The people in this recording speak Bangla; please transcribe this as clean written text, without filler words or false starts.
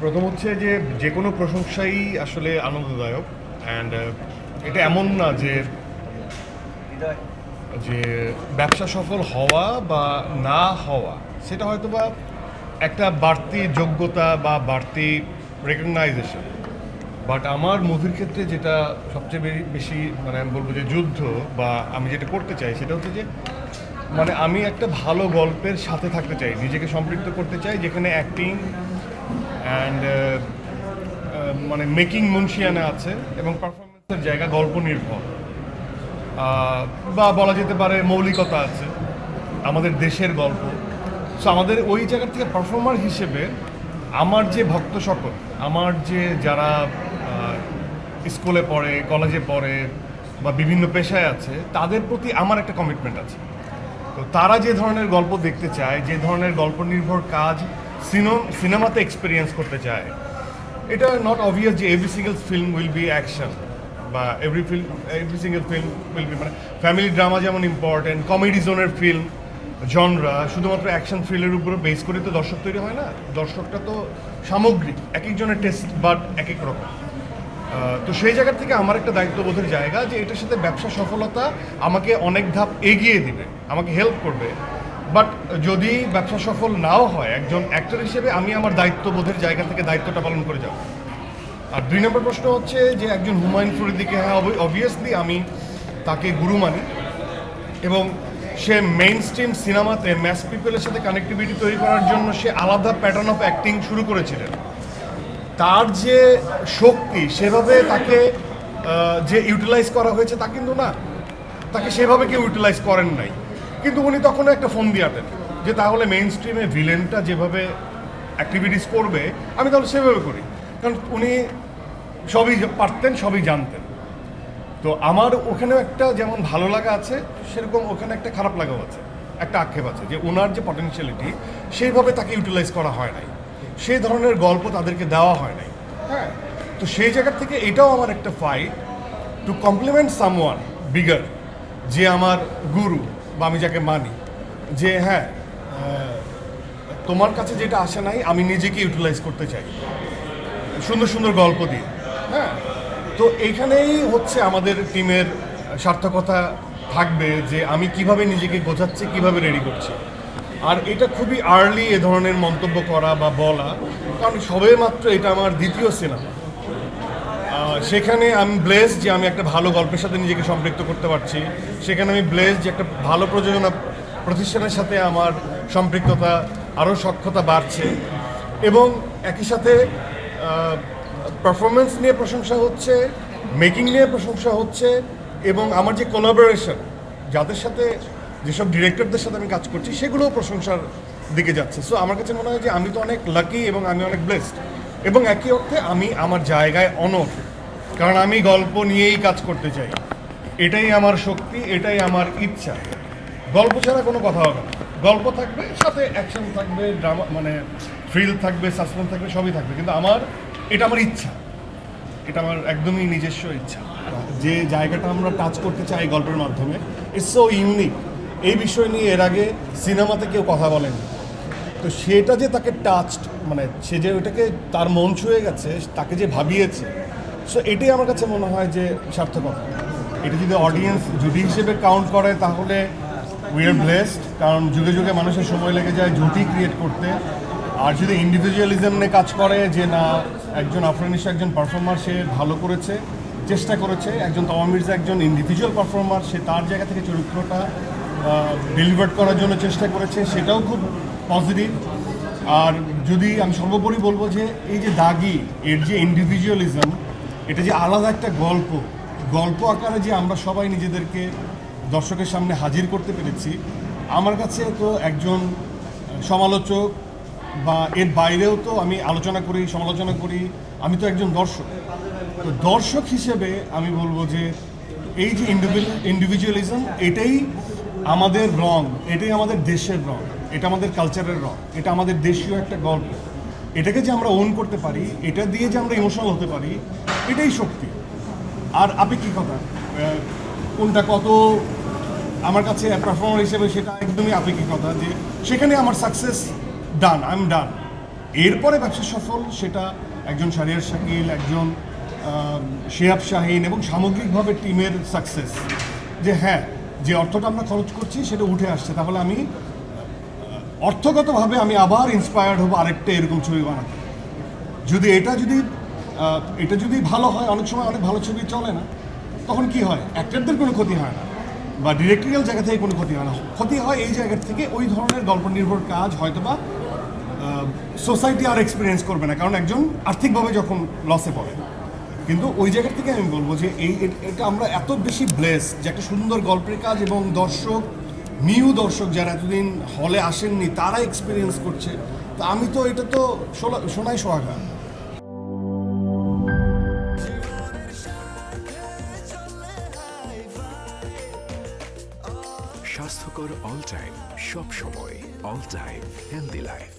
প্রথম হচ্ছে যে যে কোনো প্রশংসাই আসলে আনন্দদায়ক অ্যান্ড এটা এমন না যে যে ব্যবসা সফল হওয়া বা না হওয়া সেটা হয়তো বা একটা বাড়তি যোগ্যতা বা বাড়তি রেকগনাইজেশন। বাট আমার মুভির ক্ষেত্রে যেটা সবচেয়ে বেশি মানে আমি বলবো যে যুদ্ধ বা আমি যেটা করতে চাই সেটা হচ্ছে যে মানে আমি একটা ভালো গল্পের সাথে থাকতে চাই, নিজেকে সম্পৃক্ত করতে চাই যেখানে অ্যাক্টিং অ্যান্ড মানে মেকিং মুন্সিয়ানা আছে এবং পারফরমেন্সের জায়গা গল্প নির্ভর বা বলা যেতে পারে মৌলিকতা আছে, আমাদের দেশের গল্প। সো আমাদের ওই জায়গা থেকে পারফর্মার হিসেবে আমার যে ভক্ত সকল, আমার যে যারা স্কুলে পড়ে, কলেজে পড়ে বা বিভিন্ন পেশায় আছে, তাদের প্রতি আমার একটা কমিটমেন্ট আছে। তো তারা যে ধরনের গল্প দেখতে চায়, যে ধরনের গল্প নির্ভর কাজ সিনেমাতে এক্সপিরিয়েন্স করতে চায়, এটা নট অবভিয়াস যে every single film will be action বা every single film will be মানে ফ্যামিলি ড্রামা যেমন ইম্পর্টেন্ট, কমেডি জোনের ফিল্ম জনরা শুধুমাত্র অ্যাকশন থ্রিলের উপরে বেস করে তো দর্শক তৈরি হয় না। দর্শকটা তো সামগ্রিক, এক একজনের টেস্ট বাট এক এক রকম। তো সেই জায়গা থেকে আমার একটা দায়িত্ববোধের জায়গা যে এটার সাথে ব্যবসা সফলতা আমাকে অনেক ধাপ এগিয়ে দিবে, আমাকে হেল্প করবে। বাট যদি ব্যবসা সফল নাও হয়, একজন অ্যাক্টর হিসেবে আমি আমার দায়িত্ববোধের জায়গা থেকে দায়িত্বটা পালন করে যাব। আর 2 নম্বর প্রশ্ন হচ্ছে যে একজন হুমায়ুন ফরিদিকে, হ্যাঁ অবভিয়াসলি আমি তাকে গুরু মানি এবং সে মেইন স্ট্রিম সিনেমাতে ম্যাস পিপলের সাথে কানেক্টিভিটি তৈরি করার জন্য সে আলাদা প্যাটার্ন অফ অ্যাক্টিং শুরু করেছিলেন। তার যে শক্তি সেভাবে তাকে যে ইউটিলাইজ করা হয়েছে তা কিন্তু না, তাকে সেভাবে কেউ ইউটিলাইজ করেন নাই। কিন্তু উনি তখনও একটা ফোন দিয়াতেন যে তাহলে মেইন স্ট্রিমে ভিলেনটা যেভাবে অ্যাক্টিভিটিস করবে আমি তাহলে সেভাবে করি, কারণ উনি সবই পারতেন, সবই জানতেন। তো আমার ওখানেও একটা যেমন ভালো লাগা আছে, সেরকম ওখানে একটা খারাপ লাগাও আছে, একটা আক্ষেপ আছে যে ওনার যে পটেনশিয়ালিটি সেইভাবে তাকে ইউটিলাইজ করা হয় নাই, সেই ধরনের গল্প তাদেরকে দেওয়া হয় নাই। হ্যাঁ, তো সেই জায়গা থেকে এটাও আমার একটা fight to compliment someone bigger, যে আমার গুরু বা আমি যাকে মানি, যে হ্যাঁ তোমার কাছে যেটা আসে নাই আমি নিজেকে ইউটিলাইজ করতে চাই সুন্দর সুন্দর গল্প দিয়ে। হ্যাঁ, তো এইখানেই হচ্ছে আমাদের টিমের সার্থকতা থাকবে যে আমি কিভাবে নিজেকে গোছাচ্ছি, কিভাবে রেডি করছি। আর এটা খুবই আর্লি এ ধরনের মন্তব্য করা বা বলা, কারণ সবে মাত্র এটা আমার দ্বিতীয় সিনেমা। সেখানে আমি ব্লেসড যে আমি একটা ভালো গল্পের সাথে নিজেকে সম্পৃক্ত করতে পারছি, সেখানে আমি ব্লেসড যে একটা ভালো প্রযোজনা প্রতিষ্ঠানের সাথে আমার সম্পৃক্ততা আরও সক্ষতা বাড়ছে এবং একই সাথে পারফরমেন্স নিয়ে প্রশংসা হচ্ছে, মেকিং নিয়ে প্রশংসা হচ্ছে এবং আমার যে কোলাবোরেশন যাদের সাথে, যেসব ডিরেক্টরদের সাথে আমি কাজ করছি সেগুলোও প্রশংসার দিকে যাচ্ছে। সো আমার কাছে মনে হয় যে আমি তো অনেক লাকি এবং আমি অনেক ব্লেসড এবং একই অর্থে আমি আমার জায়গায় অনড়, কারণ আমি গল্প নিয়েই কাজ করতে চাই। এটাই আমার শক্তি, এটাই আমার ইচ্ছা। গল্প ছাড়া কোনো কথা হবে না, গল্প থাকবে সাথে অ্যাকশন থাকবে, ড্রামা মানে থ্রিল থাকবে, সাসপেন্স থাকবে, সবই থাকবে, কিন্তু এটা আমার ইচ্ছা, এটা আমার একদমই নিজস্ব ইচ্ছা। যে জায়গাটা আমরা টাচ করতে চাই গল্পের মাধ্যমে, ইটস সো ইউনিক। এই বিষয় নিয়ে এর আগে সিনেমাতে কেউ কথা বলেনি। তো সেটা যে তাকে টাচড, মানে সে যে ওইটাকে তার মন ছুঁয়ে গেছে, তাকে যে ভাবিয়েছে, সো এটাই আমার কাছে মনে হয় যে সার্থকতা। এটা যদি অডিয়েন্স জুটি হিসেবে কাউন্ট করে তাহলে উই আর ব্লেসড, কারণ যুগে যুগে মানুষের সময় লেগে যায় জুটি ক্রিয়েট করতে। আর যদি ইন্ডিভিজুয়ালিজম নিয়ে কাজ করে যে না, একজন আফরানিশা একজন পারফর্মার, সে ভালো করেছে, চেষ্টা করেছে, একজন তমা মির্জা একজন ইন্ডিভিজুয়াল পারফর্মার, সে তার জায়গা থেকে চরিত্রটা ডেলিভার করার জন্য চেষ্টা করেছে, সেটাও খুব পজিটিভ। আর যদি আমি সর্বোপরি বলবো যে এই যে দাগি, এর যে ইন্ডিভিজুয়ালিজম, এটা যে আলাদা একটা গল্প আকারে যে আমরা সবাই নিজেদেরকে দর্শকের সামনে হাজির করতে পেরেছি, আমার কাছে তো একজন সমালোচক বা এর বাইরেও তো আমি আলোচনা করি, সমালোচনা করি, আমি তো একজন দর্শক। তো দর্শক হিসেবে আমি বলবো যে এই যে ইন্ডিভিজুয়ালিজম, এটাই আমাদের রং, এটাই আমাদের দেশের রং, এটা আমাদের কালচারের রং, এটা আমাদের দেশীয় একটা গল্প। এটাকে যে আমরা ওন করতে পারি, এটা দিয়ে যে আমরা ইমোশনাল হতে পারি, এটাই শক্তি। আর আপেক্ষিকতা কোনটা কত আমার কাছে পারফর্মার হিসেবে সেটা একদমই আপেক্ষিকতা, যে সেখানে আমার success done, I am done. এরপরে ব্যবসা সফল সেটা একজন শাহরিয়ার শাকিল, একজন শিহাব শাহিন এবং সামগ্রিকভাবে টিমের সাকসেস, যে হ্যাঁ যে অর্থটা আমরা খরচ করছি সেটা উঠে আসছে, তাহলে আমি অর্থগতভাবে আমি আবার ইন্সপায়ার্ড হবো আরেকটা এরকম ছবি বানাতে। যদি এটা যদি ভালো হয়, অনেক সময় অনেক ভালো ছবি চলে না, তখন কি হয়, অ্যাক্টরদের কোনো ক্ষতি হয় না বা ডিরেক্টরিয়াল জায়গা থেকে কোনো ক্ষতি হয় না, ক্ষতি হয় এই জায়গা থেকে ওই ধরনের গল্প নির্ভর কাজ হয়তোবা সোসাইটি আর এক্সপিরিয়েন্স করবে না, কারণ একজন আর্থিকভাবে যখন লসে পড়ে। কিন্তু ওই জায়গা থেকে আমি বলবো যে এটা আমরা এত বেশি ব্লেস যে একটা সুন্দর গল্পের কাজ এবং দর্শক, নিউ দর্শক যারা এতদিন হলে আসেননি তারা এক্সপিরিয়েন্স করছে। তো আমি তো এটা তো শোনাই সোহাগা। স্বাস্থ্যকর অল টাইম, সব সময় অল টাইম হেলদি লাইফ।